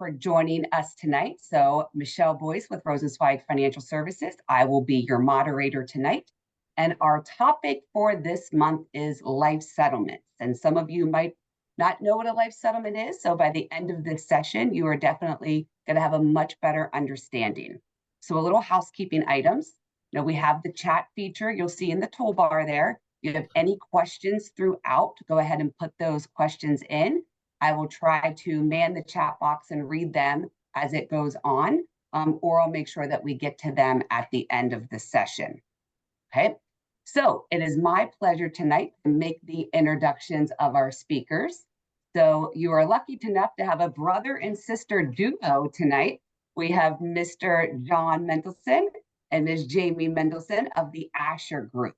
for joining us tonight. So Michelle Boyce with Rosenzweig Financial Services. I will be your moderator tonight. And our topic for this month is life settlements. And some of you might not know what a life settlement is. So by the end of this session, you are definitely going to have a much better understanding. So a little housekeeping items. Now we have the chat feature you'll see in the toolbar there. If you have any questions throughout, go ahead and put those questions in. I will try to man the chat box and read them as it goes on, or I'll make sure that we get to them at the end of the session. Okay, so it is my pleasure tonight to make the introductions of our speakers. So you are lucky enough to have a brother and sister duo tonight. We have Mr. John Mendelson and Ms. Jamie Mendelson of the Asher Group.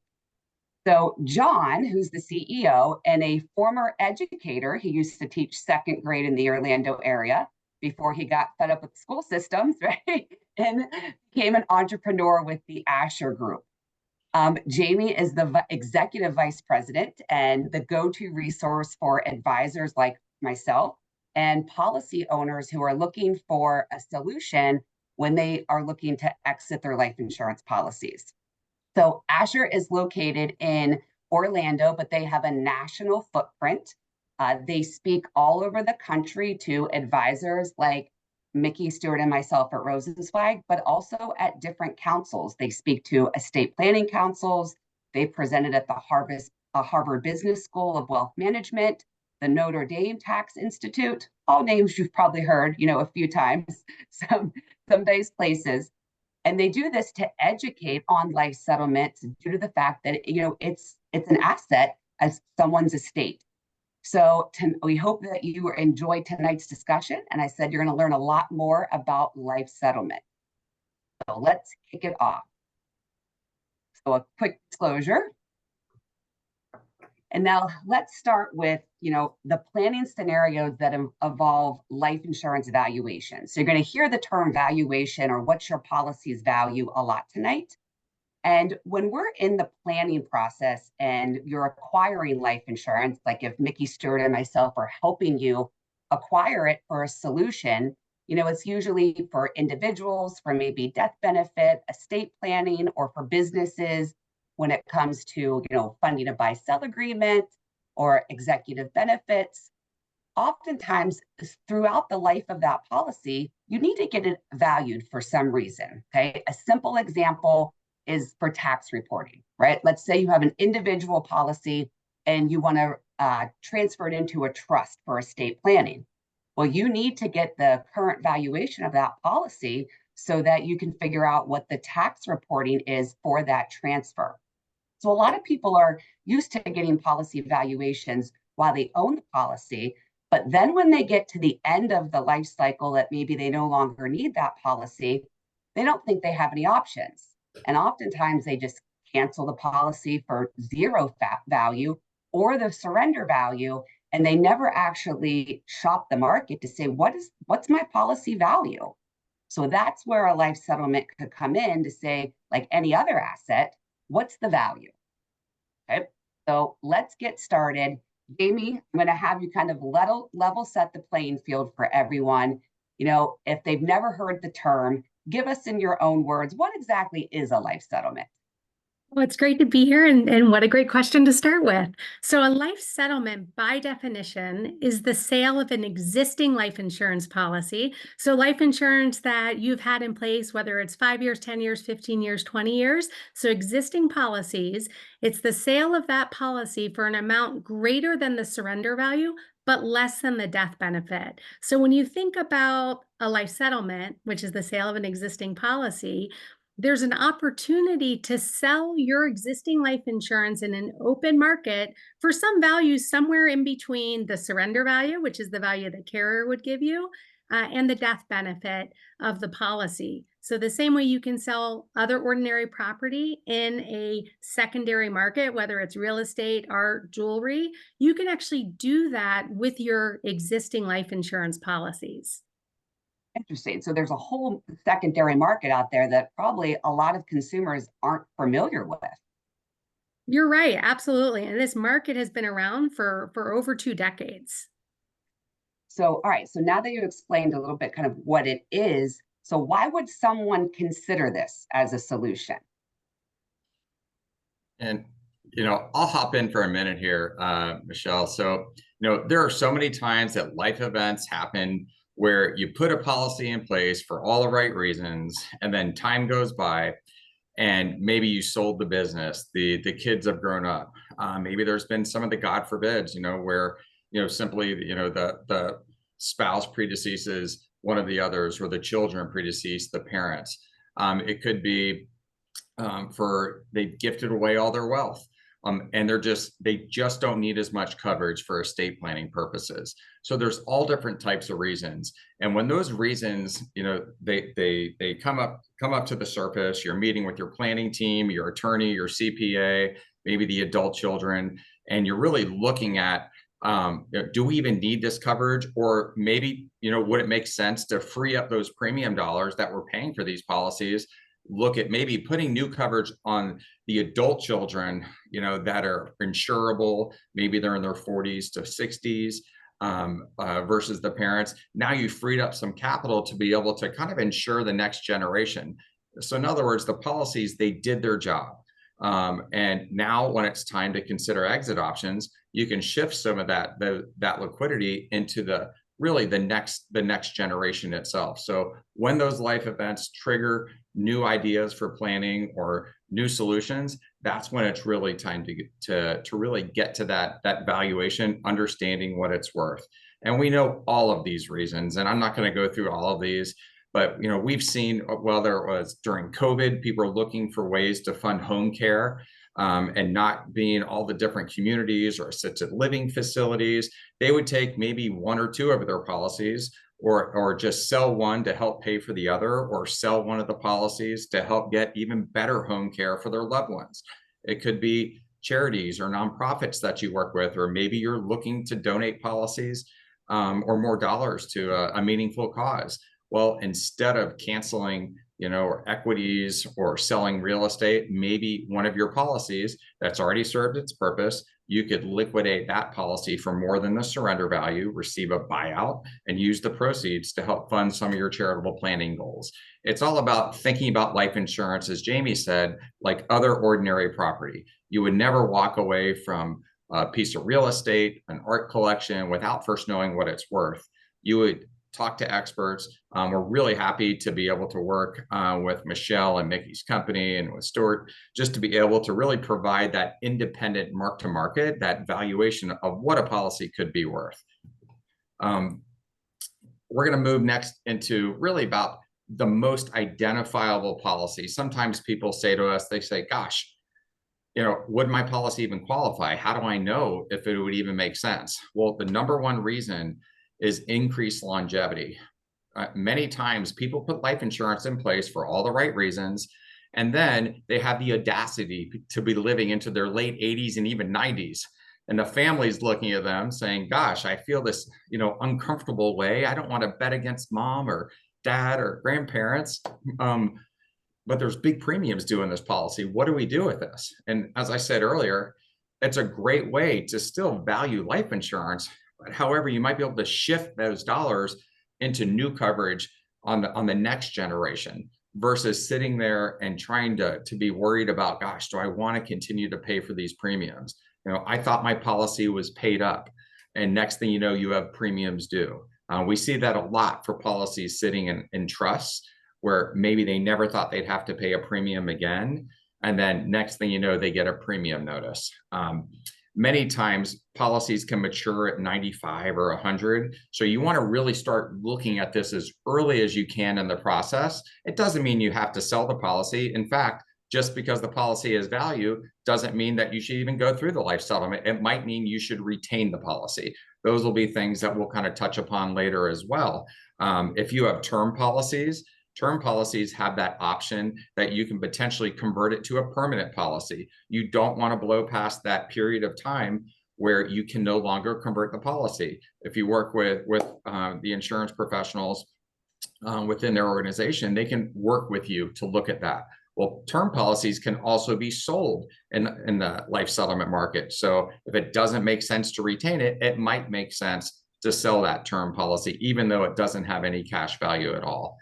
So John, who's the CEO and a former educator, he used to teach second grade in the Orlando area before he got fed up with school systems, right? And became an entrepreneur with the Asher Group. Jamie is the executive vice president and the go-to resource for advisors like myself and policy owners who are looking for a solution when they are looking to exit their life insurance policies. So Asher is located in Orlando, but they have a national footprint. They speak all over the country to advisors like Mickey Stewart and myself at Rosenzweig, but also at different councils. They speak to estate planning councils. They presented at the Harvard Business School of Wealth Management, the Notre Dame Tax Institute, all names you've probably heard, a few times, some nice places. And they do this to educate on life settlements due to the fact that it's an asset as someone's estate. So we hope that you enjoy tonight's discussion. And I said you're going to learn a lot more about life settlement. So let's kick it off. So a quick disclosure. And now let's start with, the planning scenarios that involve life insurance valuation. So you're going to hear the term valuation or what's your policy's value a lot tonight. And when we're in the planning process and you're acquiring life insurance, like if Mickey Stewart and myself are helping you acquire it for a solution, it's usually for individuals, for maybe death benefit, estate planning, or for businesses when it comes to, funding a buy-sell agreement or executive benefits. Oftentimes, throughout the life of that policy, you need to get it valued for some reason, okay? A simple example is for tax reporting, right? Let's say you have an individual policy and you want to transfer it into a trust for estate planning. Well, you need to get the current valuation of that policy so that you can figure out what the tax reporting is for that transfer. So a lot of people are used to getting policy valuations while they own the policy, but then when they get to the end of the life cycle that maybe they no longer need that policy, they don't think they have any options. And oftentimes they just cancel the policy for zero value or the surrender value, and they never actually shop the market to say, what's my policy value? So that's where a life settlement could come in to say, like any other asset, what's the value? Okay, so let's get started. Jamie, I'm going to have you kind of level set the playing field for everyone. If they've never heard the term, give us in your own words, what exactly is a life settlement? Well, it's great to be here, and what a great question to start with. So a life settlement, by definition, is the sale of an existing life insurance policy. So life insurance that you've had in place, whether it's 5 years, 10 years, 15 years, 20 years. So existing policies, it's the sale of that policy for an amount greater than the surrender value, but less than the death benefit. So when you think about a life settlement, which is the sale of an existing policy, there's an opportunity to sell your existing life insurance in an open market for some value somewhere in between the surrender value, which is the value the carrier would give you, and the death benefit of the policy. So the same way you can sell other ordinary property in a secondary market, whether it's real estate, art, jewelry, you can actually do that with your existing life insurance policies. Interesting. So there's a whole secondary market out there that probably a lot of consumers aren't familiar with. You're right, absolutely. And this market has been around for over 2 decades. So, all right, so now that you explained a little bit kind of what it is, so why would someone consider this as a solution? And, I'll hop in for a minute here, Michelle. So, there are so many times that life events happen where you put a policy in place for all the right reasons, and then time goes by, and maybe you sold the business, the kids have grown up. Maybe there's been some of the God forbids, where, simply, the spouse predeceases one of the others, or the children predecease the parents. It could be for they've gifted away all their wealth. And they just don't need as much coverage for estate planning purposes. So there's all different types of reasons. And when those reasons, they come up to the surface, you're meeting with your planning team, your attorney, your CPA, maybe the adult children, and you're really looking at, do we even need this coverage? Or maybe, would it make sense to free up those premium dollars that we're paying for these policies? Look at maybe putting new coverage on the adult children, that are insurable. Maybe they're in their 40s to 60s, versus the parents. Now you freed up some capital to be able to kind of insure the next generation. So in other words, the policies, they did their job. And now when it's time to consider exit options, you can shift some of that liquidity into the next generation itself. So when those life events trigger new ideas for planning or new solutions, that's when it's really time to really get to that valuation, understanding what it's worth. And we know all of these reasons, and I'm not going to go through all of these, but we've seen, whether it was during COVID, people are looking for ways to fund home care, and not being all the different communities or assisted living facilities. They would take maybe one or two of their policies, or just sell one to help pay for the other, or sell one of the policies to help get even better home care for their loved ones. It could be charities or nonprofits that you work with, or maybe you're looking to donate policies, or more dollars to a meaningful cause. Well, instead of canceling or equities or selling real estate, maybe one of your policies that's already served its purpose, you could liquidate that policy for more than the surrender value, receive a buyout, and use the proceeds to help fund some of your charitable planning goals. It's all about thinking about life insurance, as Jamie said, like other ordinary property. You would never walk away from a piece of real estate, an art collection, without first knowing what it's worth. You would talk to experts. We're really happy to be able to work with Michelle and Mickey's company and with Stuart, just to be able to really provide that independent mark to market, that valuation of what a policy could be worth. We're going to move next into really about the most identifiable policy. Sometimes people say to us, they say, gosh, would my policy even qualify? How do I know if it would even make sense? Well, the number one reason is increased longevity. Many times people put life insurance in place for all the right reasons, and then they have the audacity to be living into their late 80s and even 90s. And the family's looking at them saying, gosh, I feel this, uncomfortable way. I don't want to bet against mom or dad or grandparents. But there's big premiums due in this policy. What do we do with this? And as I said earlier, it's a great way to still value life insurance. However, you might be able to shift those dollars into new coverage on the next generation, versus sitting there and trying to be worried about, gosh, do I want to continue to pay for these premiums? I thought my policy was paid up, and next thing you know, you have premiums due. We see that a lot for policies sitting in trusts, where maybe they never thought they'd have to pay a premium again, and then next thing you know, they get a premium notice. Many times policies can mature at 95 or 100. So you want to really start looking at this as early as you can in the process. It doesn't mean you have to sell the policy. In fact, just because the policy has value doesn't mean that you should even go through the life settlement. It might mean you should retain the policy. Those will be things that we'll kind of touch upon later as well. If you have term policies have that option that you can potentially convert it to a permanent policy. You don't want to blow past that period of time where you can no longer convert the policy. If you work with the insurance professionals within their organization, they can work with you to look at that. Well, term policies can also be sold in the life settlement market. So if it doesn't make sense to retain it, it might make sense to sell that term policy, even though it doesn't have any cash value at all.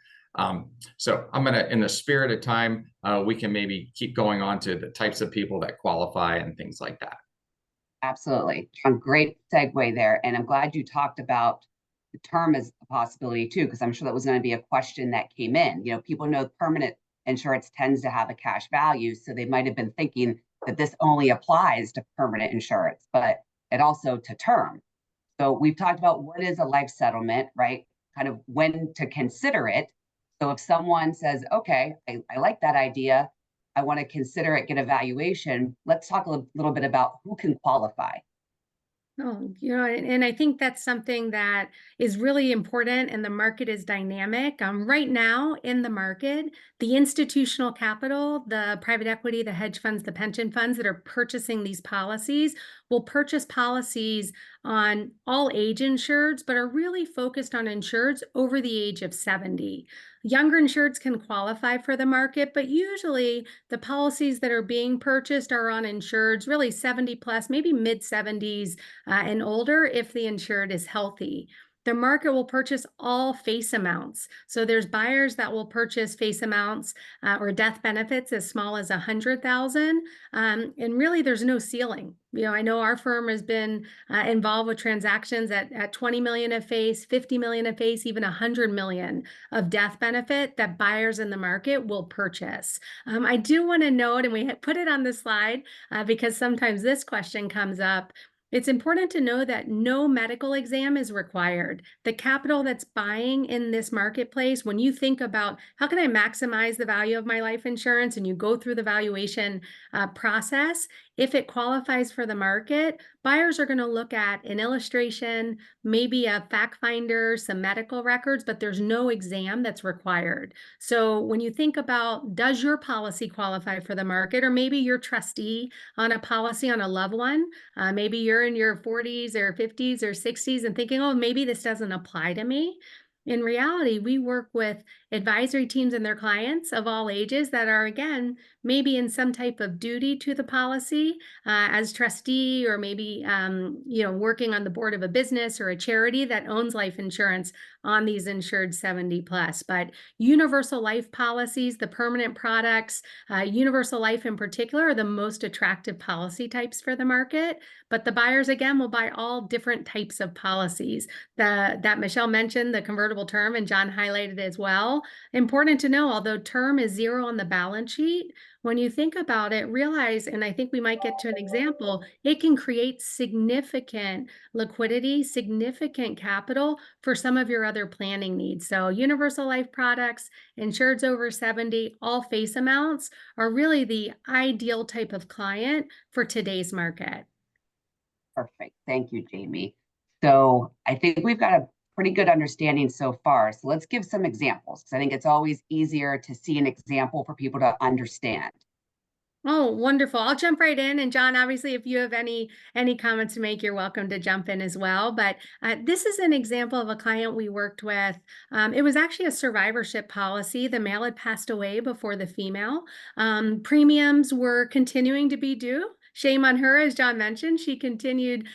So I'm going to, in the spirit of time, we can maybe keep going on to the types of people that qualify and things like that. Absolutely. John, great segue there. And I'm glad you talked about the term as a possibility too, because I'm sure that was going to be a question that came in. You know, people know permanent insurance tends to have a cash value, so they might have been thinking that this only applies to permanent insurance, but it also to term. So we've talked about what is a life settlement, right? Kind of when to consider it. So if someone says, okay, I like that idea, I want to consider it, get a valuation, let's talk a little bit about who can qualify. Oh, and I think that's something that is really important, and the market is dynamic. Right now in the market, the institutional capital, the private equity, the hedge funds, the pension funds that are purchasing these policies will purchase policies on all age insureds, but are really focused on insureds over the age of 70. Younger insureds can qualify for the market, but usually the policies that are being purchased are on insureds really 70 plus, maybe mid 70s and older if the insured is healthy. The market will purchase all face amounts. So there's buyers that will purchase face amounts or death benefits as small as 100,000, and really there's no ceiling. I know our firm has been involved with transactions at 20 million a face, 50 million a face, even 100 million of death benefit that buyers in the market will purchase. I do want to note, and we put it on the slide because sometimes this question comes up. It's important to know that no medical exam is required. The capital that's buying in this marketplace, when you think about how can I maximize the value of my life insurance and you go through the valuation process, if it qualifies for the market, buyers are going to look at an illustration, maybe a fact finder, some medical records, but there's no exam that's required. So when you think about, does your policy qualify for the market, or maybe you're trustee on a policy on a loved one, maybe you're in your 40s or 50s or 60s and thinking, oh, maybe this doesn't apply to me. In reality, we work with advisory teams and their clients of all ages that are, again, maybe in some type of duty to the policy as trustee, or maybe, working on the board of a business or a charity that owns life insurance on these insured 70 plus. But universal life policies, the permanent products, universal life in particular, are the most attractive policy types for the market. But the buyers, again, will buy all different types of policies. That Michelle mentioned, the convertible term, and John highlighted as well. Important to know, although term is zero on the balance sheet, when you think about it, realize, and I think we might get to an example, it can create significant liquidity, significant capital for some of your other planning needs. So universal life products, insureds over 70, all face amounts are really the ideal type of client for today's market. Perfect. Thank you, Jamie. So I think we've got a pretty good understanding so far. So let's give some examples, because I think it's always easier to see an example for people to understand. Oh, wonderful. I'll jump right in. And John, obviously, if you have any comments to make, you're welcome to jump in as well. But this is an example of a client we worked with. It was actually a survivorship policy. The male had passed away before the female. Premiums were continuing to be due. Shame on her, as John mentioned. She continued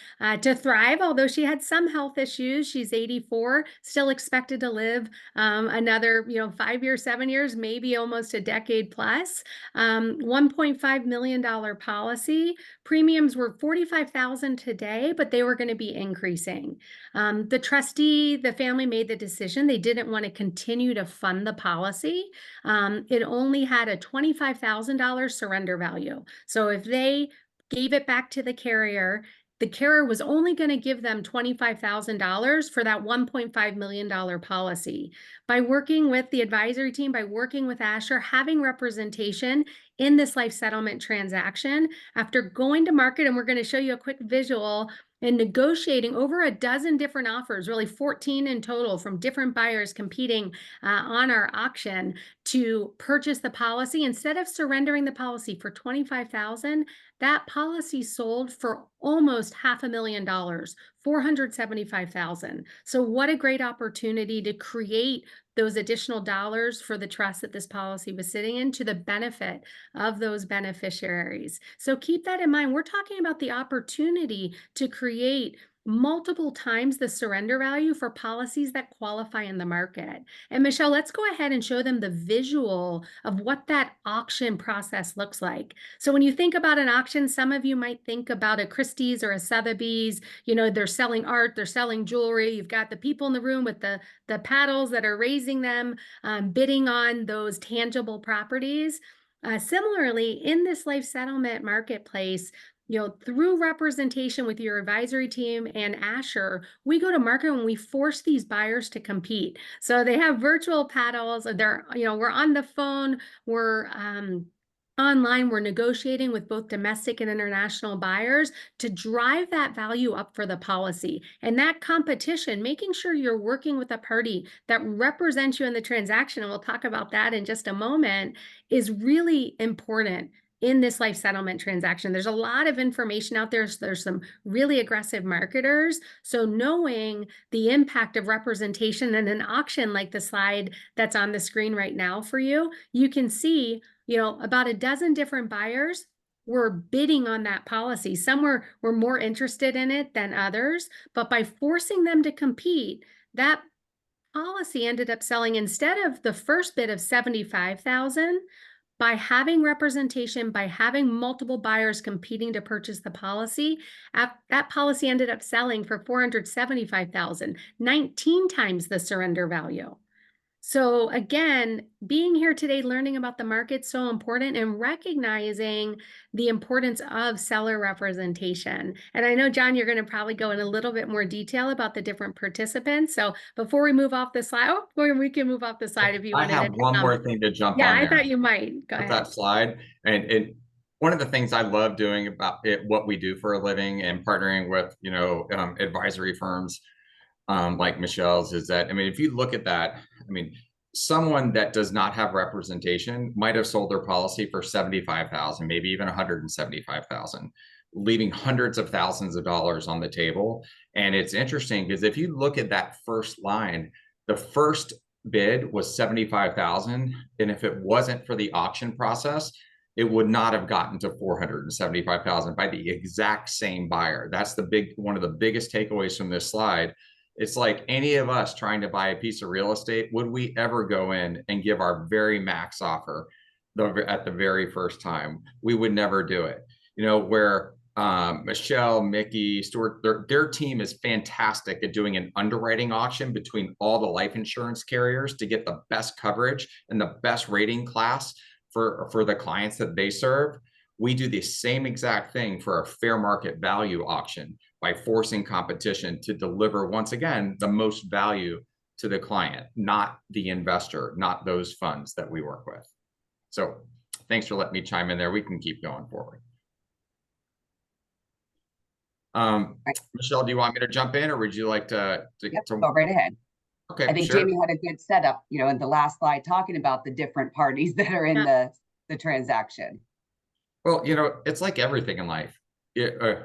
to thrive, although she had some health issues. She's 84, still expected to live another 5 years, 7 years, maybe almost a decade plus. $1.5 million policy. Premiums were $45,000 today, but they were going to be increasing. The trustee, the family made the decision they didn't want to continue to fund the policy. It only had a $25,000 surrender value. So if they gave it back to the carrier was only going to give them $25,000 for that $1.5 million policy. By working with the advisory team, by working with Asher, having representation in this life settlement transaction, after going to market, and we're going to show you a quick visual, and negotiating over a dozen different offers, really 14 in total, from different buyers competing on our auction to purchase the policy. Instead of surrendering the policy for $25,000, that policy sold for almost $500,000, $475,000. So what a great opportunity to create those additional dollars for the trust that this policy was sitting in, to the benefit of those beneficiaries. So keep that in mind. We're talking about the opportunity to create multiple times the surrender value for policies that qualify in the market. And Michelle, let's go ahead and show them the visual of what that auction process looks like. So when you think about an auction, some of you might think about a Christie's or a Sotheby's. You know, they're selling art, they're selling jewelry. You've got the people in the room with the paddles that are raising them, bidding on those tangible properties. Similarly, in this life settlement marketplace, you know, through representation with your advisory team and Asher, we go to market and we force these buyers to compete. So they have virtual paddles. They're, you know, we're on the phone, we're online, we're negotiating with both domestic and international buyers to drive that value up for the policy. And that competition, making sure you're working with a party that represents you in the transaction, and we'll talk about that in just a moment, is really important in this life settlement transaction. There's a lot of information out there. So there's some really aggressive marketers. So knowing the impact of representation in an auction like the slide that's on the screen right now for you, you can see, you know, about a dozen different buyers were bidding on that policy. Some were more interested in it than others, but by forcing them to compete, that policy ended up selling, instead of the first bid of $75,000, by having representation, by having multiple buyers competing to purchase the policy, that policy ended up selling for $475,000, 19 times the surrender value. So again, being here today, learning about the market, so important, and recognizing the importance of seller representation. And I know, John, you're going to probably go in a little bit more detail about the different participants. So before we move off the slide, we can move off the slide if you I wanted have to one more thing to jump Yeah, on I there thought you might. Go with ahead. that slide. And one of the things I love doing about it, what we do for a living, and partnering with, you know, advisory firms like Michelle's, is that, I mean, if you look at that, I mean, someone that does not have representation might have sold their policy for $75,000, maybe even $175,000, leaving hundreds of thousands of dollars on the table. And it's interesting because if you look at that first line, the first bid was $75,000, and if it wasn't for the auction process, it would not have gotten to $475,000 by the exact same buyer. That's one of the biggest takeaways from this slide. It's like any of us trying to buy a piece of real estate, would we ever go in and give our very max offer at the very first time? We would never do it. You know, where Michelle, Mickey, Stuart, their team is fantastic at doing an underwriting auction between all the life insurance carriers to get the best coverage and the best rating class for the clients that they serve. We do the same exact thing for a fair market value auction by forcing competition to deliver, once again, the most value to the client, not the investor, not those funds that we work with. So thanks for letting me chime in there. We can keep going forward. Michelle, do you want me to jump in, or would you like to go right ahead? Okay, I think sure. Jamie had a good setup, you know, in the last slide, talking about the different parties that are in the transaction. Well, you know, it's like everything in life.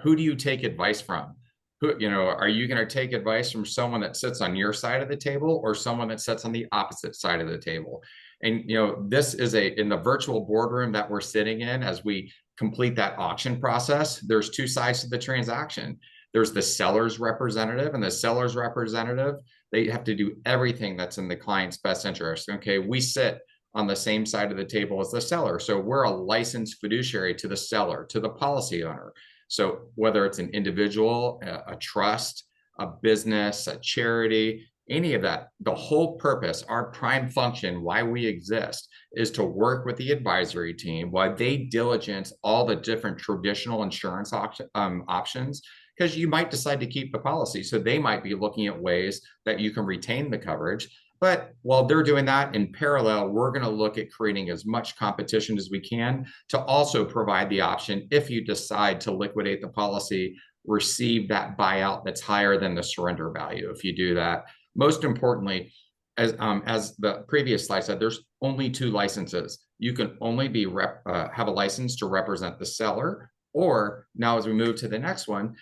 Who do you take advice from? Who, you know, are you going to take advice from someone that sits on your side of the table, or someone that sits on the opposite side of the table? And, you know, this is in the virtual boardroom that we're sitting in as we complete that auction process. There's two sides to the transaction. There's the seller's representative, and the seller's representative, they have to do everything that's in the client's best interest. Okay, we sit on the same side of the table as the seller. So we're a licensed fiduciary to the seller, to the policy owner. So whether it's an individual, a trust, a business, a charity, any of that, the whole purpose, our prime function, why we exist, is to work with the advisory team while they diligence all the different traditional insurance options, because you might decide to keep the policy. So they might be looking at ways that you can retain the coverage. But while they're doing that, in parallel, we're going to look at creating as much competition as we can to also provide the option, if you decide to liquidate the policy, receive that buyout that's higher than the surrender value. If you do that, most importantly, as the previous slide said, there's only two licenses. You can only be have a license to represent the seller, or now as we move to the next one,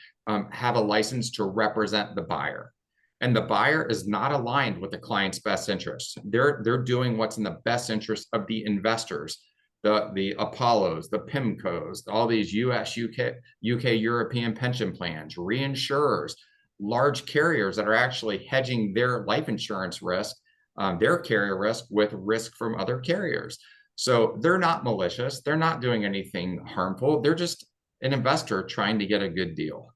have a license to represent the buyer. And the buyer is not aligned with the client's best interests. They're doing what's in the best interest of the investors, the Apollos, the PIMCOs, all these US, UK, European pension plans, reinsurers, large carriers that are actually hedging their life insurance risk, their carrier risk with risk from other carriers. So they're not malicious. They're not doing anything harmful. They're just an investor trying to get a good deal.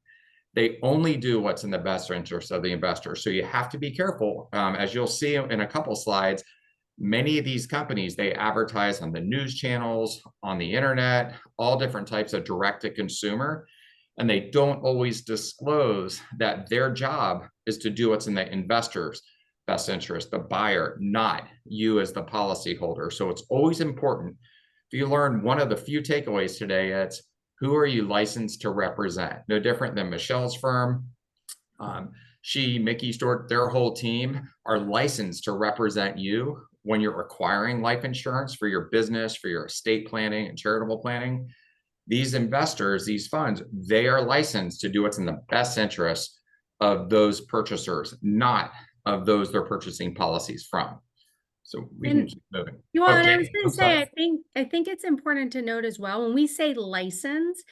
They only do what's in the best interest of the investor. So you have to be careful. As you'll see in a couple slides, many of these companies, they advertise on the news channels, on the internet, all different types of direct to consumer. And they don't always disclose that their job is to do what's in the investor's best interest, the buyer, not you as the policyholder. So it's always important. If you learn one of the few takeaways today, it's who are you licensed to represent? No different than Michelle's firm. Mickey Stewart, their whole team are licensed to represent you when you're acquiring life insurance for your business, for your estate planning and charitable planning. These investors, these funds, they are licensed to do what's in the best interest of those purchasers, not of those they're purchasing policies from. So we can keep moving. Well, and I Okay, was going to say, I think it's important to note as well, when we say license,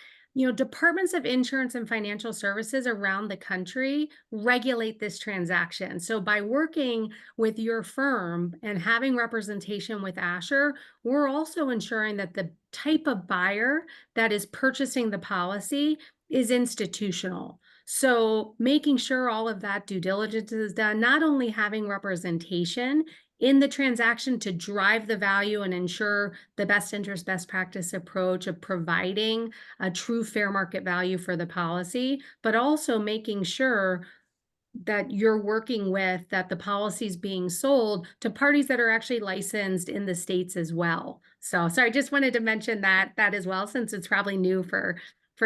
departments of insurance and financial services around the country regulate this transaction. So by working with your firm and having representation with Asher, we're also ensuring that the type of buyer that is purchasing the policy is institutional. So making sure all of that due diligence is done, not only having representation in the transaction to drive the value and ensure the best interest, best practice approach of providing a true fair market value for the policy, but also making sure that you're working with that the policy is being sold to parties that are actually licensed in the states as well. So sorry, just wanted to mention that as well, since it's probably new for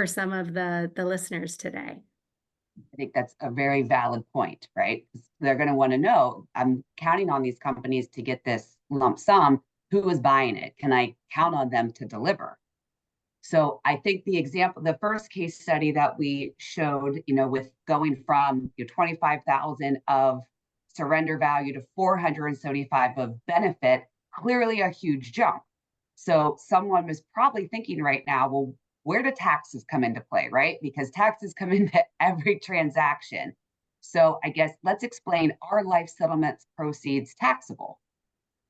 some of the listeners today. I think that's a very valid point, right? They're going to want to know, I'm counting on these companies to get this lump sum. Who is buying it? Can I count on them to deliver? So I think the first case study that we showed, with going from 25,000 of surrender value to 475 of benefit, clearly a huge jump. So someone was probably thinking right now, well, where do taxes come into play, right? Because taxes come into every transaction. So I guess let's explain, are life settlements proceeds taxable?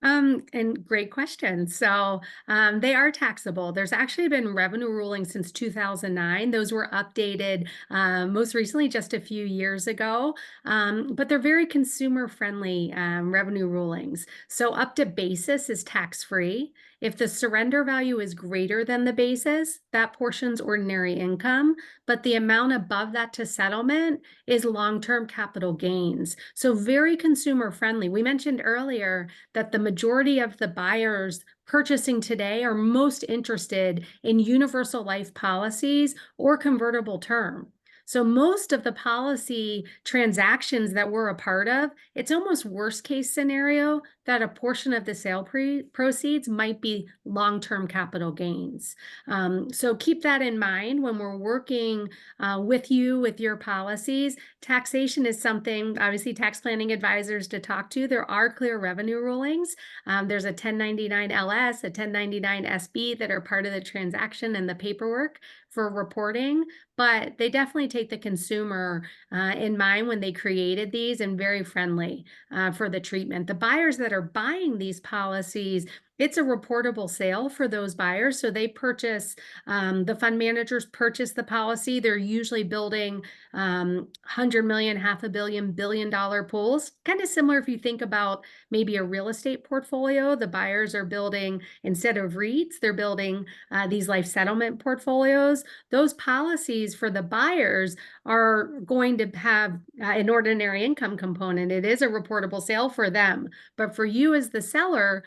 And great question. So they are taxable. There's actually been revenue rulings since 2009. Those were updated most recently, just a few years ago. But they're very consumer friendly revenue rulings. So up to basis is tax free. If the surrender value is greater than the basis, that portion's ordinary income, but the amount above that to settlement is long-term capital gains. So very consumer friendly. We mentioned earlier that the majority of the buyers purchasing today are most interested in universal life policies or convertible term. So most of the policy transactions that we're a part of, it's almost worst case scenario that a portion of the sale proceeds might be long-term capital gains. So keep that in mind when we're working with you with your policies. Taxation is something, obviously, tax planning advisors to talk to. There are clear revenue rulings. There's a 1099 LS, a 1099 SB that are part of the transaction and the paperwork for reporting, but they definitely take the consumer in mind when they created these, and very friendly for the treatment. The buyers that are buying these policies, it's a reportable sale for those buyers. So they purchase, the fund managers purchase the policy. They're usually building 100 million, $500 million, $1 billion pools. Kind of similar if you think about maybe a real estate portfolio. The buyers are building, instead of REITs, they're building these life settlement portfolios. Those policies for the buyers are going to have an ordinary income component. It is a reportable sale for them. But for you as the seller,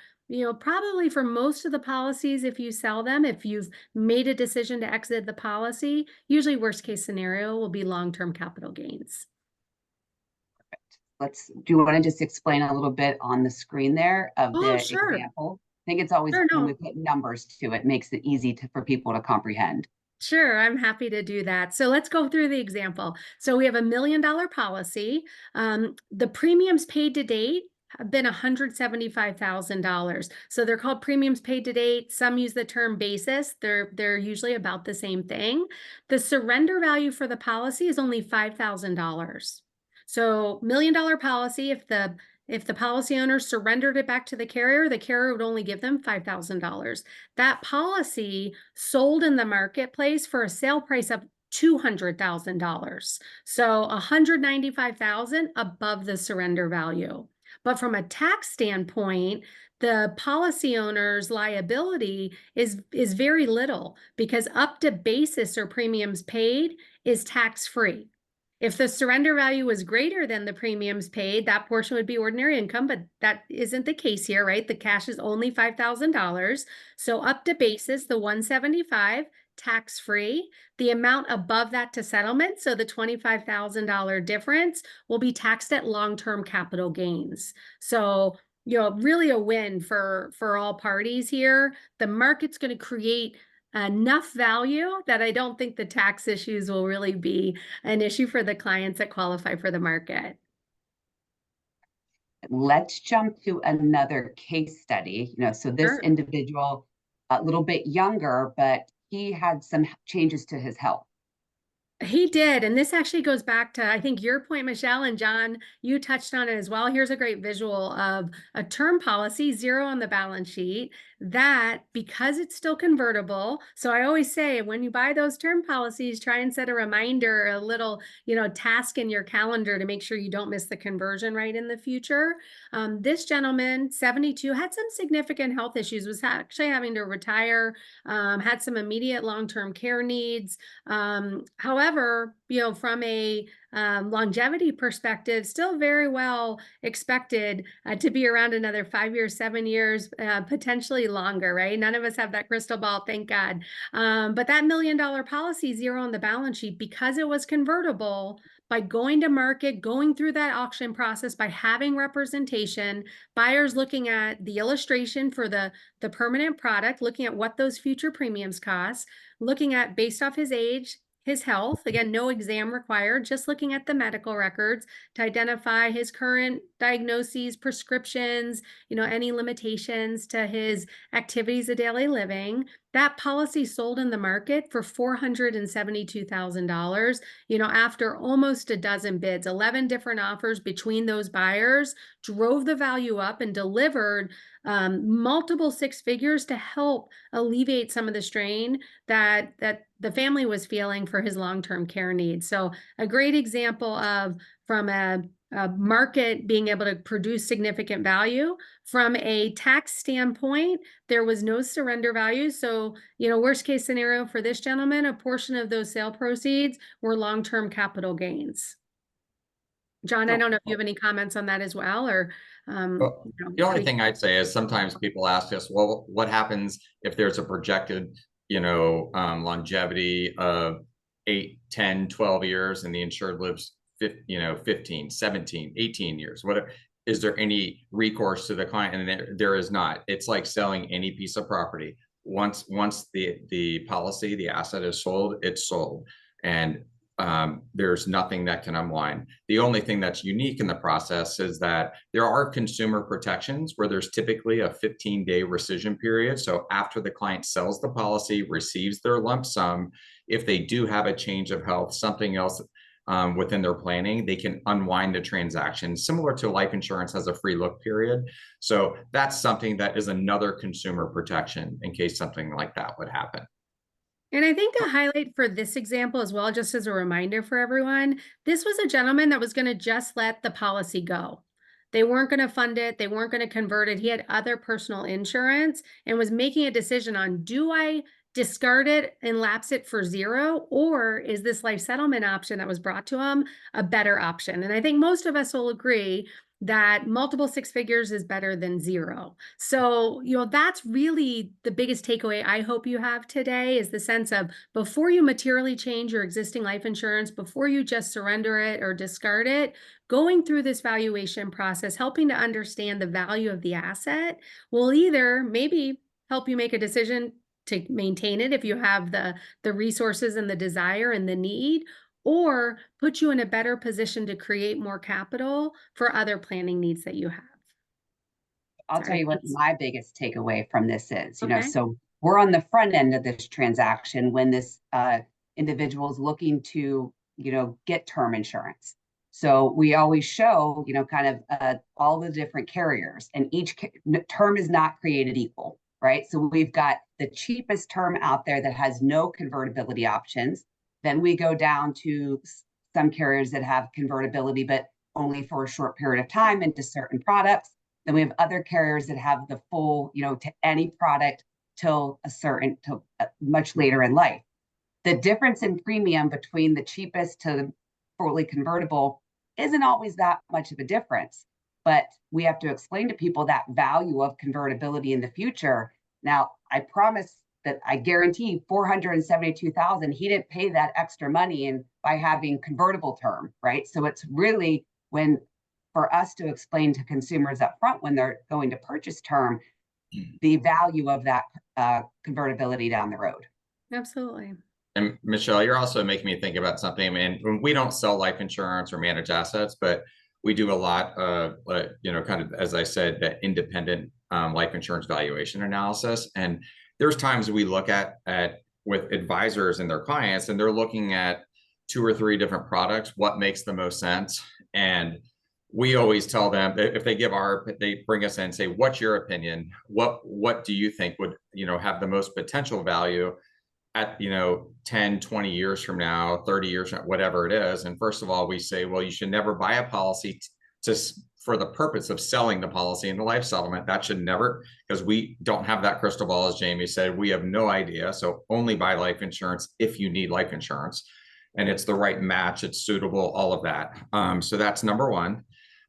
probably for most of the policies, if you sell them, if you've made a decision to exit the policy, usually worst case scenario will be long-term capital gains. Perfect. Do you want to just explain a little bit on the screen there of the example? I think it's always when we put numbers to it, makes it easy for people to comprehend. Sure, I'm happy to do that. So let's go through the example. So we have $1 million policy. The premiums paid to date have been $175,000. So they're called premiums paid to date. Some use the term basis. They're usually about the same thing. The surrender value for the policy is only $5,000. So $1 million policy, if the policy owner surrendered it back to the carrier would only give them $5,000. That policy sold in the marketplace for a sale price of $200,000. So $195,000 above the surrender value. But from a tax standpoint, the policy owner's liability is very little because up to basis or premiums paid is tax-free. If the surrender value was greater than the premiums paid, that portion would be ordinary income, but that isn't the case here, right? The cash is only $5,000. So up to basis, the $175,000, tax-free. The amount above that to settlement, so the $25,000 difference, will be taxed at long-term capital gains. So, really a win for all parties here. The market's going to create enough value that I don't think the tax issues will really be an issue for the clients that qualify for the market. Let's jump to another case study. So this Sure. individual, a little bit younger, but he had some changes to his health. He did. And this actually goes back to, I think, your point, Michelle, and John, you touched on it as well. Here's a great visual of a term policy, zero on the balance sheet, that because it's still convertible. So I always say when you buy those term policies, try and set a reminder, a little, task in your calendar to make sure you don't miss the conversion right in the future. This gentleman, 72, had some significant health issues, was actually having to retire, had some immediate long-term care needs. However, from a longevity perspective, still very well expected to be around another 5 years, 7 years, potentially longer, right? None of us have that crystal ball, thank God. But that $1 million policy, zero on the balance sheet, because it was convertible, by going to market, going through that auction process, by having representation, buyers looking at the illustration for the permanent product, looking at what those future premiums cost, looking at based off his age, his health, again, no exam required, just looking at the medical records to identify his current diagnoses, prescriptions, any limitations to his activities of daily living. That policy sold in the market for $472,000, after almost a dozen bids, 11 different offers between those buyers, drove the value up and delivered multiple six figures to help alleviate some of the strain that the family was feeling for his long-term care needs. So a great example of, from a market being able to produce significant value. From a tax standpoint, there was no surrender value. So, worst case scenario for this gentleman, a portion of those sale proceeds were long-term capital gains. John, I don't know if you have any comments on that as well, or Well, the only thing I'd say is sometimes people ask us, well, what happens if there's a projected, longevity of 8, 10, 12 years and the insured lives 15, 17, 18 years, whatever. Is there any recourse to the client? And there is not. It's like selling any piece of property. Once the policy, the asset is sold, it's sold. And there's nothing that can unwind. The only thing that's unique in the process is that there are consumer protections where there's typically a 15-day rescission period. So after the client sells the policy, receives their lump sum, if they do have a change of health, something else within their planning, they can unwind the transaction, similar to life insurance has a free look period. So that's something that is another consumer protection in case something like that would happen. And I think to highlight for this example as well, just as a reminder for everyone, this was a gentleman that was going to just let the policy go. They weren't going to fund it. They weren't going to convert it. He had other personal insurance and was making a decision on, do I discard it and lapse it for zero, or is this life settlement option that was brought to him a better option? And I think most of us will agree that multiple six figures is better than zero. So, that's really the biggest takeaway I hope you have today, is the sense of, before you materially change your existing life insurance, before you just surrender it or discard it, going through this valuation process, helping to understand the value of the asset, will either maybe help you make a decision to maintain it if you have the resources and the desire and the need, or put you in a better position to create more capital for other planning needs that you have. I'll tell Sorry. you what my biggest takeaway from this is, Okay. so we're on the front end of this transaction when this individual is looking to, get term insurance. So we always show, kind of all the different carriers, and each term is not created equal, right? So we've got the cheapest term out there that has no convertibility options. Then we go down to some carriers that have convertibility, but only for a short period of time into certain products. Then we have other carriers that have the full, to any product till much later in life. The difference in premium between the cheapest to fully convertible isn't always that much of a difference, but we have to explain to people that value of convertibility in the future. Now, I promise that I guarantee 472,000, he didn't pay that extra money in by having convertible term, right? So it's really for us to explain to consumers up front when they're going to purchase term, the value of that convertibility down the road. Absolutely. And Michelle, you're also making me think about something. I mean, we don't sell life insurance or manage assets, but we do a lot of, kind of, as I said, that independent life insurance valuation analysis. And there's times we look at with advisors and their clients, and they're looking at 2 or 3 different products, what makes the most sense. And we always tell them, if they bring us in and say, what's your opinion? What do you think would, have the most potential value at 10, 20 years from now, 30 years from now, whatever it is? And first of all, we say, well, you should never buy a policy for the purpose of selling the policy in the life settlement. That should never, because we don't have that crystal ball, as Jamie said. We have no idea. So only buy life insurance if you need life insurance and it's the right match, it's suitable, all of that. So that's number one.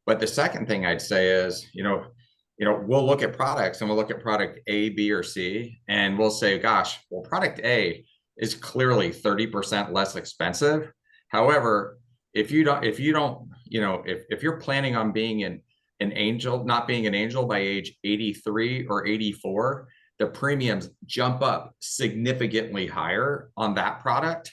But the second thing I'd say is, we'll look at products and we'll look at product A, B, or C, and we'll say, gosh, well, product A is clearly 30% less expensive. However, if you're planning on being an angel, not being an angel by age 83 or 84, the premiums jump up significantly higher on that product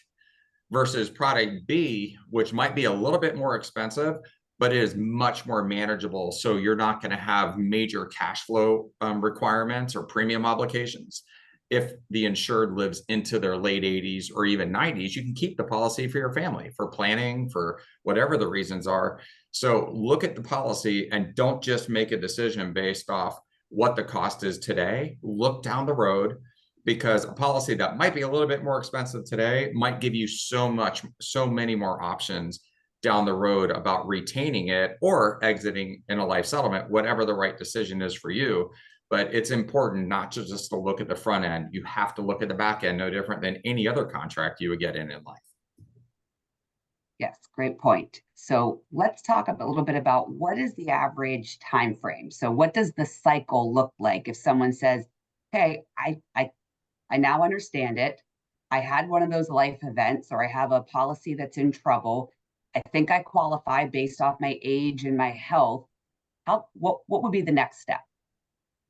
versus product B, which might be a little bit more expensive, but it is much more manageable. So you're not going to have major cash flow requirements or premium obligations. If the insured lives into their late 80s or even 90s, you can keep the policy for your family, for planning, for whatever the reasons are. So look at the policy and don't just make a decision based off what the cost is today. Look down the road, because a policy that might be a little bit more expensive today might give you so many more options down the road about retaining it or exiting in a life settlement, whatever the right decision is for you. But it's important not to just to look at the front end. You have to look at the back end, no different than any other contract you would get in life. Yes, great point. So let's talk a little bit about what is the average time frame. So what does the cycle look like if someone says, hey, I now understand it. I had one of those life events, or I have a policy that's in trouble. I think I qualify based off my age and my health. What would be the next step?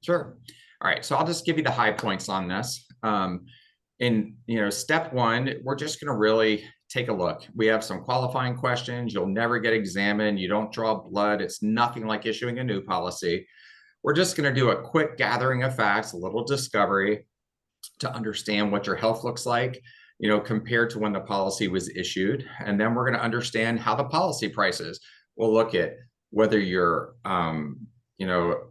Sure. All right. So I'll just give you the high points on this. In step one, we're just going to really take a look. We have some qualifying questions. You'll never get examined. You don't draw blood. It's nothing like issuing a new policy. We're just going to do a quick gathering of facts, a little discovery to understand what your health looks like, compared to when the policy was issued. And then we're going to understand how the policy prices. We'll look at whether you're,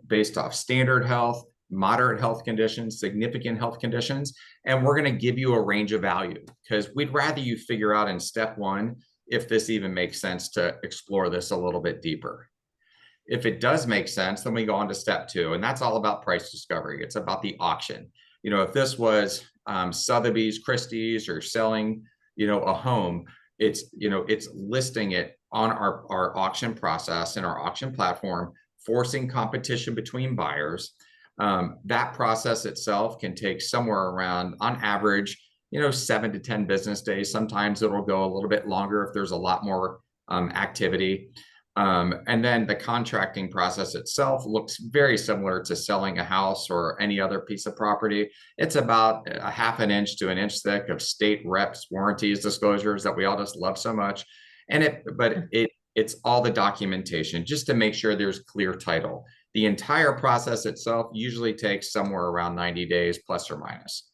based off standard health, moderate health conditions, significant health conditions, and we're going to give you a range of value, because we'd rather you figure out in step one if this even makes sense to explore this a little bit deeper. If it does make sense, then we go on to step two, and that's all about price discovery. It's about the auction. If this was Sotheby's, Christie's, or selling, a home, it's listing it on our auction process and our auction platform, forcing competition between buyers. That process itself can take somewhere around, on average, 7 to 10 business days. Sometimes it'll go a little bit longer if there's a lot more activity. And then the contracting process itself looks very similar to selling a house or any other piece of property. It's about a half an inch to an inch thick of state reps, warranties, disclosures that we all just love so much. And it's all the documentation just to make sure there's clear title. The entire process itself usually takes somewhere around 90 days, plus or minus.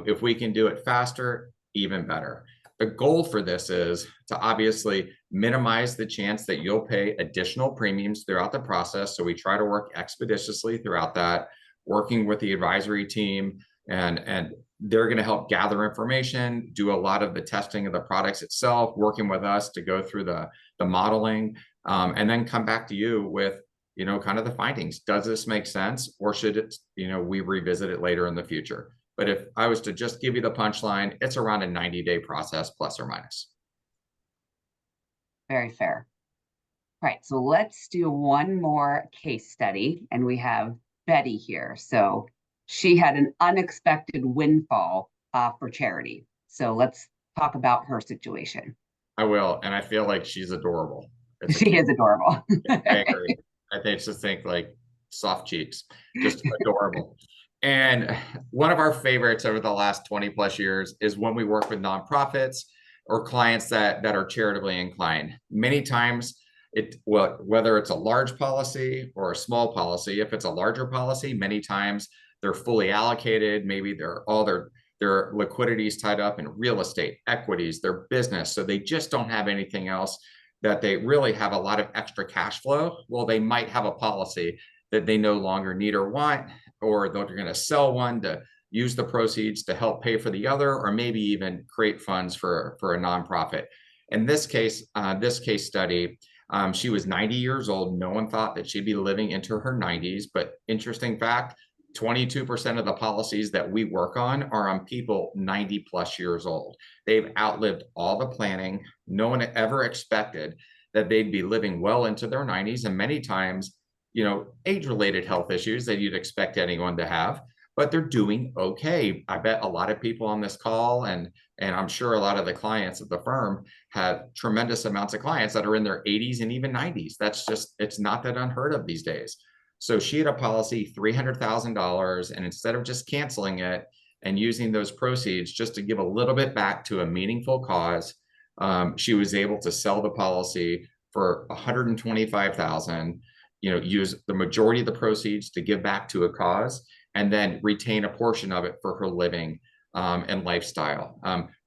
If we can do it faster, even better. The goal for this is to obviously minimize the chance that you'll pay additional premiums throughout the process. So we try to work expeditiously throughout that, working with the advisory team, and they're going to help gather information, do a lot of the testing of the products itself, working with us to go through the modeling, and then come back to you with, kind of the findings. Does this make sense, or should it, we revisit it later in the future? But if I was to just give you the punchline, it's around a 90-day process, plus or minus. Very fair. All right, so let's do one more case study, and we have Betty here. So she had an unexpected windfall for charity. So let's talk about her situation. I will, and I feel like she's adorable. She is adorable. I agree. I just think like soft cheeks, just adorable. And one of our favorites over the last 20 plus years is when we work with nonprofits or clients that are charitably inclined. Many times, whether it's a large policy or a small policy, if it's a larger policy, many times they're fully allocated. Maybe all their liquidity is tied up in real estate, equities, their business. So they just don't have anything else, that they really have a lot of extra cash flow. Well, they might have a policy that they no longer need or want, or they're going to sell one to use the proceeds to help pay for the other, or maybe even create funds for a nonprofit. In this case study, she was 90 years old. No one thought that she'd be living into her 90s, but interesting fact, 22% of the policies that we work on are on people 90 plus years old. They've outlived all the planning. No one ever expected that they'd be living well into their 90s, and many times, age-related health issues that you'd expect anyone to have, but they're doing okay. I bet a lot of people on this call, and I'm sure a lot of the clients of the firm have tremendous amounts of clients that are in their 80s and even 90s. It's not that unheard of these days. So she had a policy, $300,000, and instead of just canceling it and using those proceeds just to give a little bit back to a meaningful cause, she was able to sell the policy for $125,000, use the majority of the proceeds to give back to a cause, and then retain a portion of it for her living and lifestyle.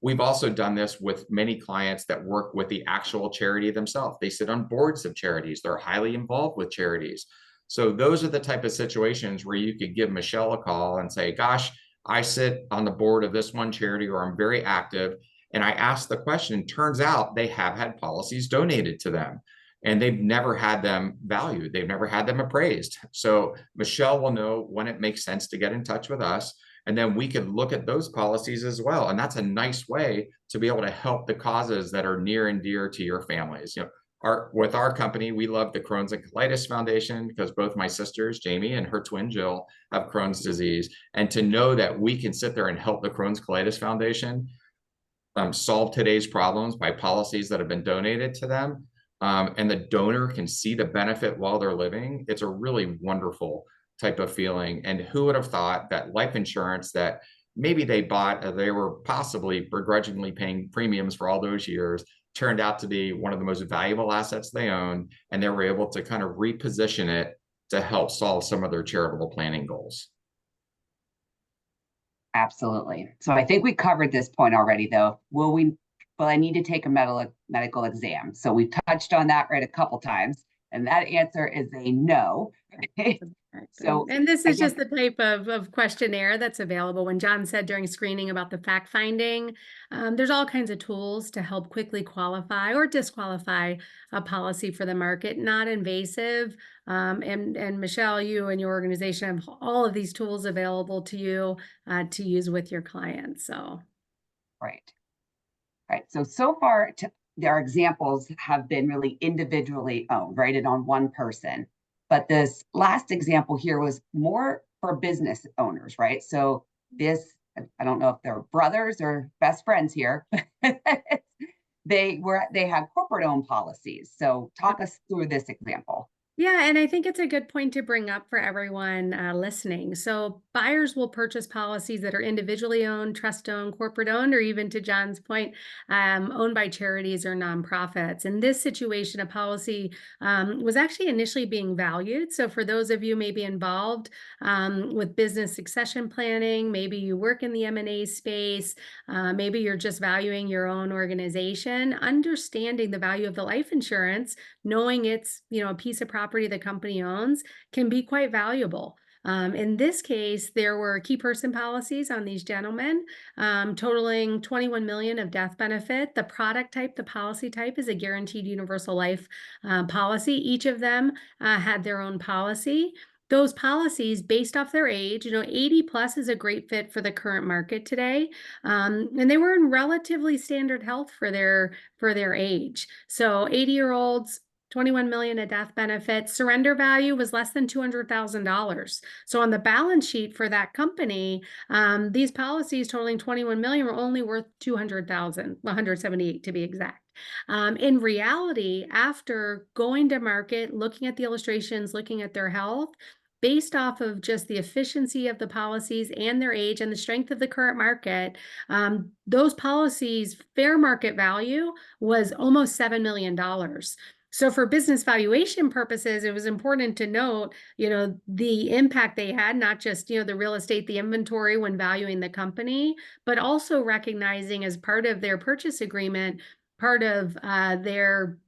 We've also done this with many clients that work with the actual charity themselves. They sit on boards of charities. They're highly involved with charities. So those are the type of situations where you could give Michelle a call and say, gosh, I sit on the board of this one charity, or I'm very active. And I asked the question, turns out they have had policies donated to them, and they've never had them valued. They've never had them appraised. So Michelle will know when it makes sense to get in touch with us. And then we could look at those policies as well. And that's a nice way to be able to help the causes that are near and dear to your families. With our company, we love the Crohn's and Colitis Foundation because both my sisters, Jamie and her twin Jill, have Crohn's disease. And to know that we can sit there and help the Crohn's Colitis Foundation solve today's problems by policies that have been donated to them, and the donor can see the benefit while they're living, it's a really wonderful type of feeling. And who would have thought that life insurance that maybe they bought, they were possibly begrudgingly paying premiums for all those years, turned out to be one of the most valuable assets they own, and they were able to kind of reposition it to help solve some of their charitable planning goals. Absolutely. So I think we covered this point already, though. Will I need to take a medical exam? So we've touched on that a couple times, and that answer is a no. So, and this is just the type of questionnaire that's available. When John said during screening about the fact finding, there's all kinds of tools to help quickly qualify or disqualify a policy for the market, not invasive. And Michelle, you and your organization have all of these tools available to you to use with your clients. So, right. So far, our examples have been really individually owned, right, and on one person. But this last example here was more for business owners, right? So I don't know if they're brothers or best friends here, but they had corporate owned policies. So talk us through this example. Yeah, and I think it's a good point to bring up for everyone listening. So, buyers will purchase policies that are individually owned, trust owned, corporate owned, or even to John's point, owned by charities or nonprofits. In this situation, a policy was actually initially being valued. So, for those of you maybe involved with business succession planning, maybe you work in the M&A space, maybe you're just valuing your own organization, understanding the value of the life insurance, knowing it's, a piece of property the company owns, can be quite valuable. In this case, there were key person policies on these gentlemen, totaling 21 million of death benefit. The product type, the policy type, is a guaranteed universal life policy. Each of them had their own policy. Those policies, based off their age, 80 plus is a great fit for the current market today, and they were in relatively standard health for their age. So 80-year-olds, 21 million of death benefits. Surrender value was less than $200,000. So on the balance sheet for that company, these policies totaling 21 million were only worth 200,000, 178 to be exact. In reality, after going to market, looking at the illustrations, looking at their health, based off of just the efficiency of the policies and their age and the strength of the current market, those policies' fair market value was almost $7 million. So for business valuation purposes, it was important to note, the impact they had, not just, the real estate, the inventory when valuing the company, but also recognizing as part of their purchase agreement, part of their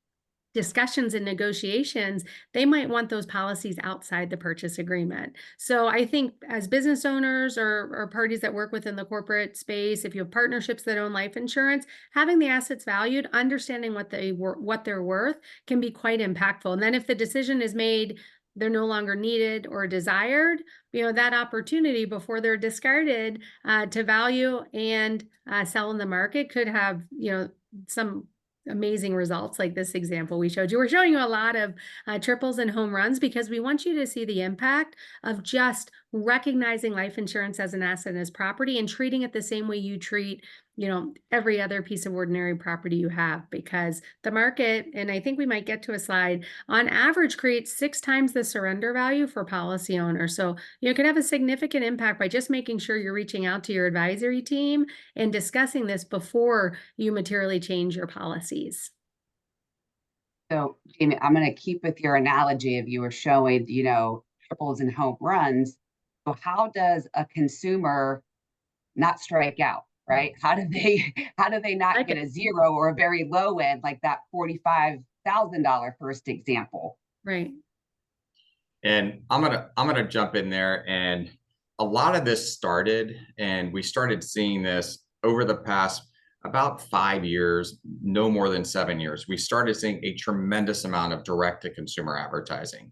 discussions and negotiations, they might want those policies outside the purchase agreement. So I think as business owners or parties that work within the corporate space, if you have partnerships that own life insurance, having the assets valued, understanding what they're worth can be quite impactful. And then if the decision is made, they're no longer needed or desired, that opportunity before they're discarded to value and sell in the market could have, some amazing results like this example we showed you. We're showing you a lot of triples and home runs because we want you to see the impact of just recognizing life insurance as an asset, as property, and treating it the same way you treat, every other piece of ordinary property you have, because the market, and I think we might get to a slide, on average creates 6 times the surrender value for policy owners. So you could have a significant impact by just making sure you're reaching out to your advisory team and discussing this before you materially change your policies. So, Jamie, I'm going to keep with your analogy of you were showing, triples and home runs. So how does a consumer not strike out, right? How do they not get a zero or a very low end, like that $45,000 first example? Right. And I'm gonna jump in there. And a lot of this started, and we started seeing this over the past about 5 years, no more than 7 years. We started seeing a tremendous amount of direct to consumer advertising.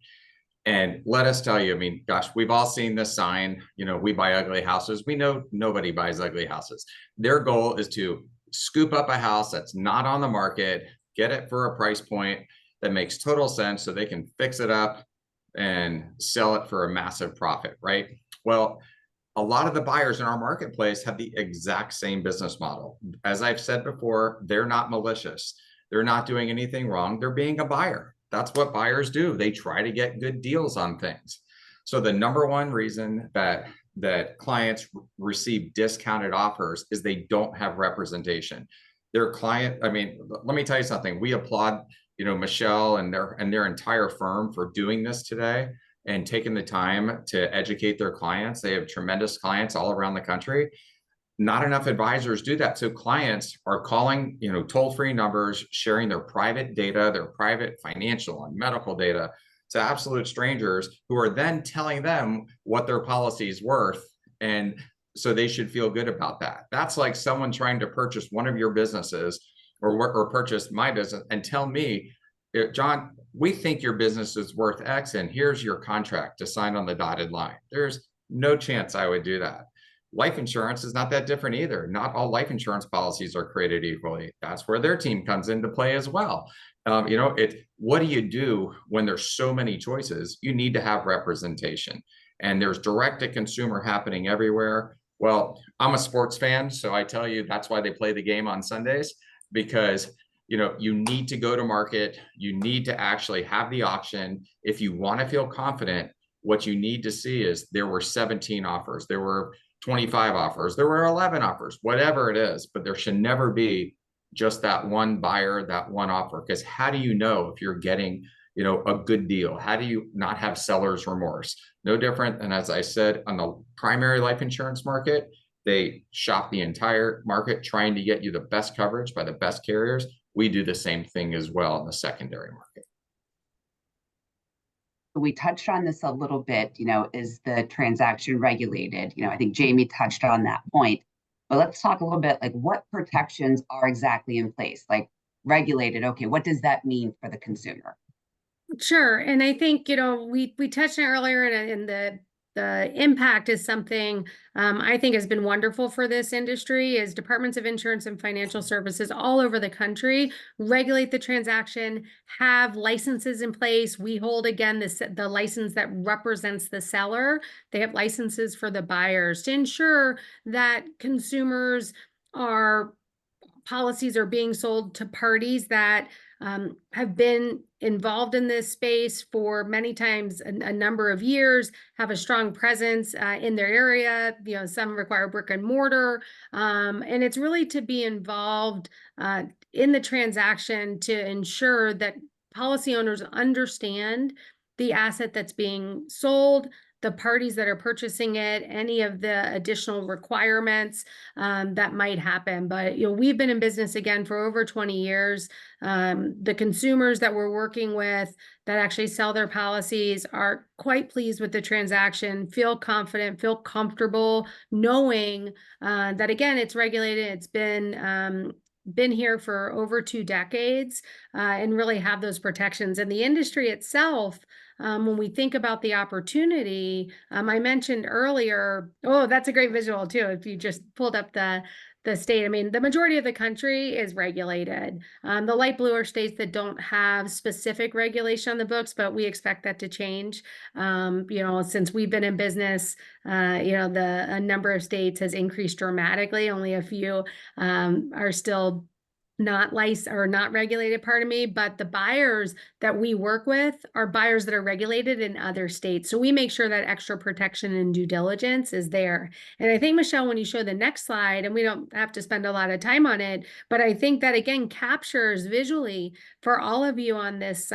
And let us tell you, I mean, gosh, we've all seen this sign, we buy ugly houses. We know nobody buys ugly houses. Their goal is to scoop up a house that's not on the market, get it for a price point that makes total sense so they can fix it up and sell it for a massive profit, right? Well, a lot of the buyers in our marketplace have the exact same business model. As I've said before, they're not malicious. They're not doing anything wrong. They're being a buyer. That's what buyers do. They try to get good deals on things. So the number one reason that clients receive discounted offers is they don't have representation. Their client, I mean, let me tell you something. We applaud, Michelle and their entire firm for doing this today and taking the time to educate their clients. They have tremendous clients all around the country. Not enough advisors do that. So clients are calling, toll-free numbers, sharing their private data, their private financial and medical data to absolute strangers who are then telling them what their policy is worth. And so they should feel good about that. That's like someone trying to purchase one of your businesses or purchase my business and tell me, John, we think your business is worth X and here's your contract to sign on the dotted line. There's no chance I would do that. Life insurance is not that different either. Not all life insurance policies are created equally. That's where their team comes into play as well. What do you do when there's so many choices? You need to have representation, and there's direct to consumer happening everywhere. Well, I'm a sports fan, so I tell you that's why they play the game on Sundays, because you need to go to market. You need to actually have the auction. If you want to feel confident, what you need to see is there were 17 offers, there were 25 offers, there were 11 offers, whatever it is, but there should never be just that one buyer, that one offer. Because how do you know if you're getting, a good deal? How do you not have seller's remorse? No different than, as I said, on the primary life insurance market, they shop the entire market trying to get you the best coverage by the best carriers. We do the same thing as well in the secondary market. We touched on this a little bit, is the transaction regulated? I think Jamie touched on that point, but let's talk a little bit like what protections are exactly in place, like regulated. Okay, what does that mean for the consumer? Sure. And I think, we touched on it earlier, and the impact is something I think has been wonderful for this industry, is departments of insurance and financial services all over the country regulate the transaction, have licenses in place. We hold, again, the license that represents the seller. They have licenses for the buyers to ensure that policies are being sold to parties that have been involved in this space for many times a number of years, have a strong presence in their area. Some require brick and mortar, and it's really to be involved in the transaction to ensure that policy owners understand the asset that's being sold, the parties that are purchasing it, any of the additional requirements that might happen. But we've been in business, again, for over 20 years. The consumers that we're working with that actually sell their policies are quite pleased with the transaction, feel confident, feel comfortable knowing that, again, it's regulated. It's been here for over 2 decades, and really have those protections. And the industry itself, when we think about the opportunity, I mentioned earlier, that's a great visual too, if you just pulled up the state. I mean, the majority of the country is regulated. The light blue are states that don't have specific regulation on the books, but we expect that to change. Since we've been in business, a number of states has increased dramatically. Only a few are still not licensed or not regulated, but the buyers that we work with are buyers that are regulated in other states. So we make sure that extra protection and due diligence is there. And I think, Michelle, when you show the next slide, and we don't have to spend a lot of time on it, but I think that, again, captures visually for all of you on this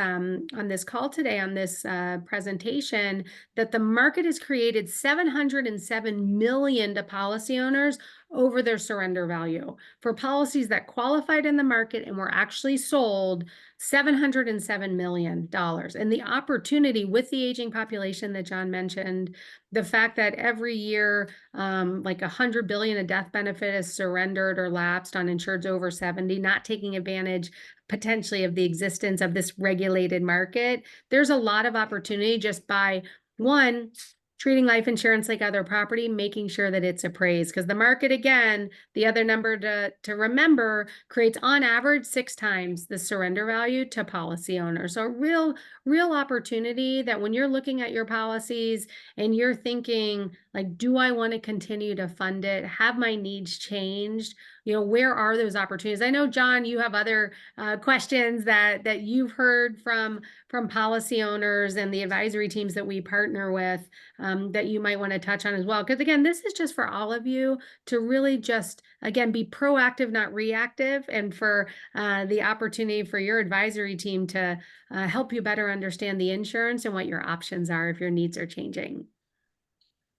call today, on this presentation, that the market has created $707 million to policy owners over their surrender value for policies that qualified in the market and were actually sold. $707 million. And the opportunity with the aging population that John mentioned, the fact that every year, like $100 billion of death benefit is surrendered or lapsed on insureds over 70, not taking advantage potentially of the existence of this regulated market. There's a lot of opportunity just by, one, treating life insurance like other property, making sure that it's appraised. Because the market, again, the other number to remember, creates on average 6 times the surrender value to policy owners. So real opportunity that when you're looking at your policies and you're thinking, like, do I want to continue to fund it? Have my needs changed? Where are those opportunities? I know, John, you have other questions that you've heard from policy owners and the advisory teams that we partner with that you might want to touch on as well. Because, again, this is just for all of you to really just, again, be proactive, not reactive, and for the opportunity for your advisory team to help you better understand the insurance and what your options are if your needs are changing.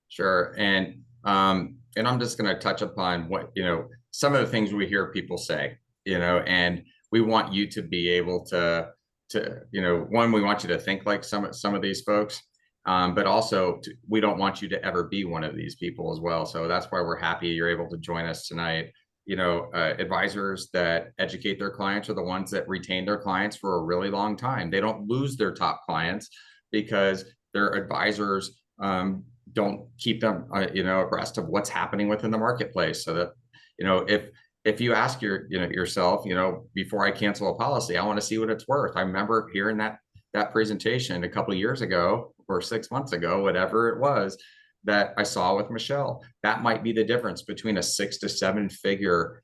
Sure. And I'm just going to touch upon what, some of the things we hear people say, and we want you to be able to, one, we want you to think like some of these folks, but also we don't want you to ever be one of these people as well. So that's why we're happy you're able to join us tonight. Advisors that educate their clients are the ones that retain their clients for a really long time. They don't lose their top clients because their advisors don't keep them, abreast of what's happening within the marketplace. So that, if you ask yourself, before I cancel a policy, I want to see what it's worth. I remember hearing that presentation a couple of years ago or 6 months ago, whatever it was, that I saw with Michelle. That might be the difference between a 6 to 7 figure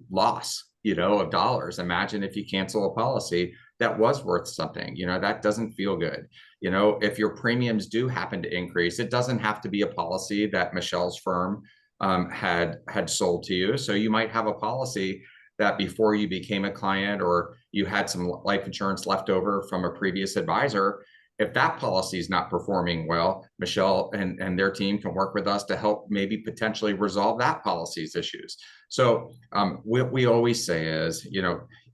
loss of dollars. Imagine if you cancel a policy that was worth something, that doesn't feel good. If your premiums do happen to increase, it doesn't have to be a policy that Michelle's firm had sold to you. So you might have a policy that before you became a client, or you had some life insurance left over from a previous advisor. If that policy is not performing well, Michelle and their team can work with us to help maybe potentially resolve that policy's issues. So what we always say is,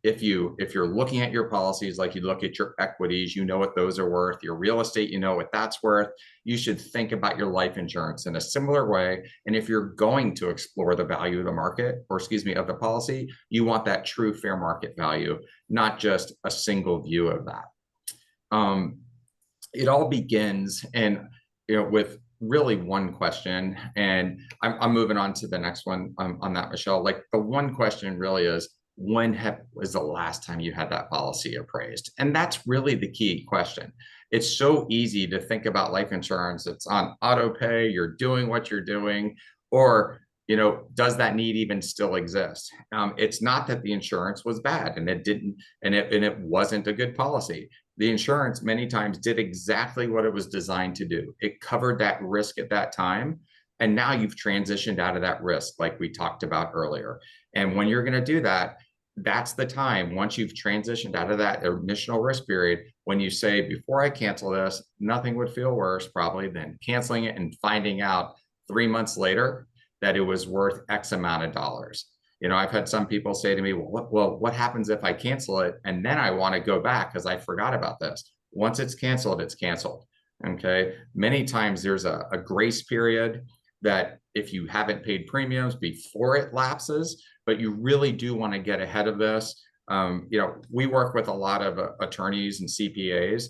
if you're looking at your policies like you look at your equities, what those are worth, your real estate, what that's worth, you should think about your life insurance in a similar way. And if you're going to explore the value of the market, or of the policy, you want that true fair market value, not just a single view of that. It all begins with really one question, and I'm moving on to the next one on that, Michelle. Like, the one question really is, when was the last time you had that policy appraised? And that's really the key question. It's so easy to think about life insurance. It's on auto pay, you're doing what you're doing, or does that need even still exist? It's not that the insurance was bad and it didn't, and it wasn't a good policy. The insurance many times did exactly what it was designed to do. It covered that risk at that time. And now you've transitioned out of that risk, like we talked about earlier. And when you're going to do that, that's the time, once you've transitioned out of that initial risk period, when you say, before I cancel this, nothing would feel worse probably than canceling it and finding out 3 months later that it was worth X amount of dollars. I've had some people say to me, well, what happens if I cancel it and then I want to go back because I forgot about this? Once it's canceled, it's canceled. Okay. Many times there's a grace period that if you haven't paid premiums before it lapses, but you really do want to get ahead of this. We work with a lot of attorneys and CPAs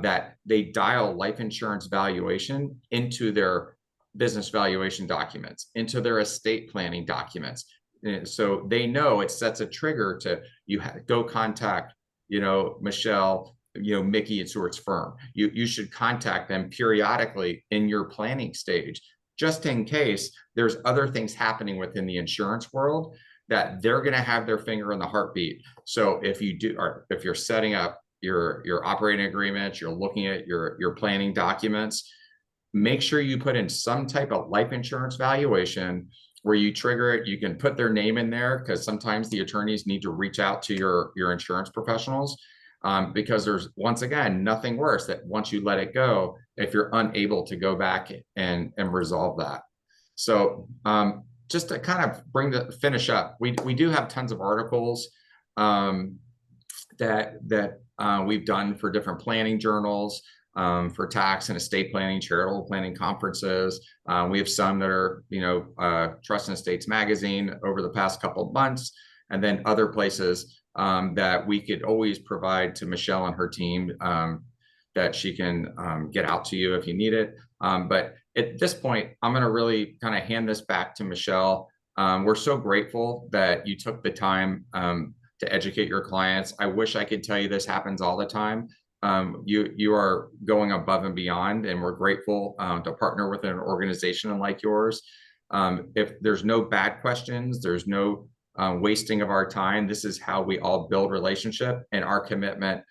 that they dial life insurance valuation into their business valuation documents, into their estate planning documents. So they know it sets a trigger to go contact, Michelle, Mickey and Stewart's firm. You should contact them periodically in your planning stage, just in case there's other things happening within the insurance world that they're going to have their finger in the heartbeat. So if you do, or if you're setting up your operating agreements, you're looking at your planning documents, make sure you put in some type of life insurance valuation where you trigger it. You can put their name in there, because sometimes the attorneys need to reach out to your insurance professionals, because there's, once again, nothing worse that once you let it go, if you're unable to go back and resolve that. So just to kind of finish up, we do have tons of articles that we've done for different planning journals, for tax and estate planning, charitable planning conferences. We have some that are, Trust and Estates Magazine over the past couple of months, and then other places that we could always provide to Michelle and her team, that she can get out to you if you need it. But at this point, I'm going to really kind of hand this back to Michelle. We're so grateful that you took the time to educate your clients. I wish I could tell you this happens all the time. You are going above and beyond, and we're grateful to partner with an organization like yours. If there's no bad questions, there's no wasting of our time. This is how we all build relationship, and our commitment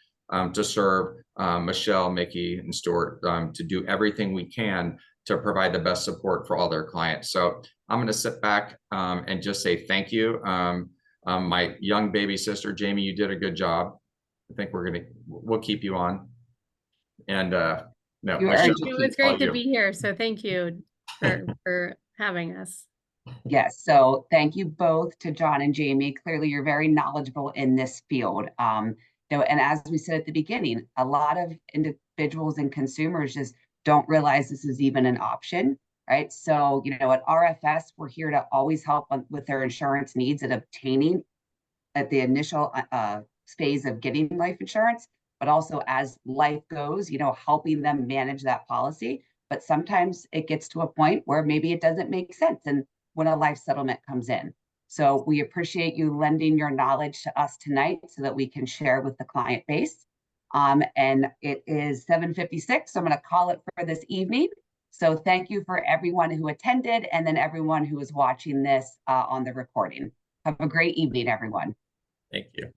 to serve Michelle, Mickey, and Stuart, to do everything we can to provide the best support for all their clients. So I'm going to sit back and just say thank you. My young baby sister, Jamie, you did a good job. I think we'll keep you on. And no, it's great to be here. So thank you for having us. Yes. So thank you both to John and Jamie. Clearly, you're very knowledgeable in this field. And as we said at the beginning, a lot of individuals and consumers just don't realize this is even an option, right? So, at RFS, we're here to always help with their insurance needs and obtaining at the initial phase of getting life insurance, but also as life goes, helping them manage that policy. But sometimes it gets to a point where maybe it doesn't make sense, and when a life settlement comes in. So we appreciate you lending your knowledge to us tonight so that we can share with the client base. And it is 7:56, so I'm going to call it for this evening. So thank you for everyone who attended, and then everyone who is watching this on the recording. Have a great evening, everyone. Thank you.